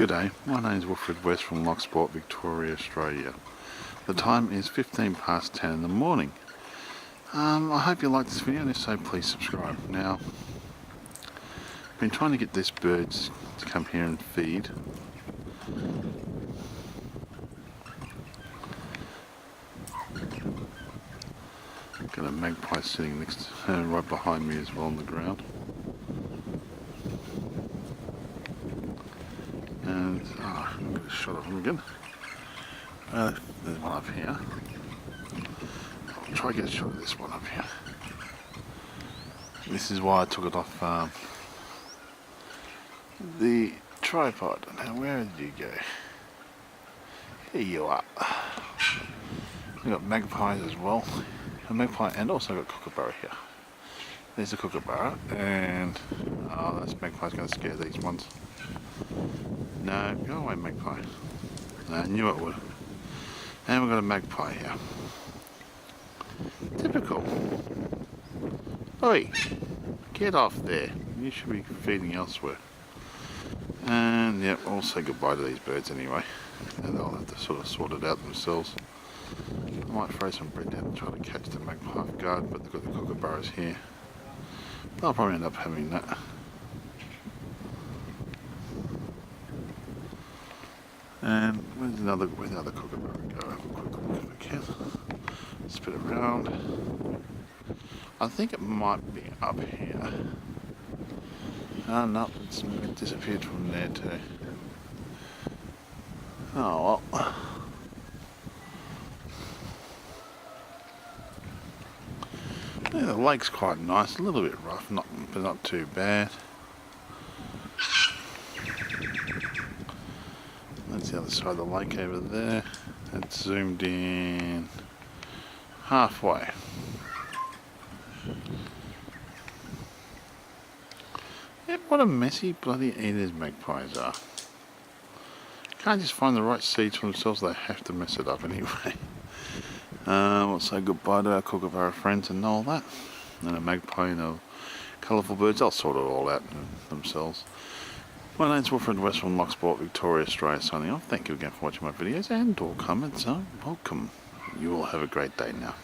G'day, my name is Wilfred West from Loch, Victoria, Australia. The time is 15 past 10 in the morning. I hope you like this video, and if so, please subscribe. Now, I've been trying to get these birds to come here and feed. Got a magpie sitting next, right behind me as well on the ground. And I've got a shot of him again. There's one up here. I'll try to get a shot of this one up here. This is why I took it off the tripod. Now, where did you go? Here you are. We've got magpies as well. A magpie, and also got kookaburra here. There's a kookaburra, and that magpie's going to scare these ones. No, go away, magpie. No, I knew it would. And we've got a magpie here. Typical. Oi, get off there. You should be feeding elsewhere. And yep, I'll say goodbye to these birds anyway. And they'll have to sort of sort it out themselves. I might throw some bread down and try to catch the magpie off guard, but they've got the kookaburras here. They'll probably end up having that. And where's the other kookaburra go? Have a quick look if I can. Spit it around. I think it might be up here. Oh no, it disappeared from there too. Oh well. Yeah, the lake's quite nice, a little bit rough, but not too bad. That's the other side of the lake over there. It's zoomed in halfway. Yeah, what a messy bloody eaters magpies are. Can't just find the right seeds for themselves, they have to mess it up anyway. We'll say goodbye to our kookaburra friends and all that. And a magpie and a colourful birds, they'll sort it all out themselves. My name's Wilfred West from Loch, Victoria, Australia, signing off. Thank you again for watching my videos and all comments. Welcome. You all have a great day now.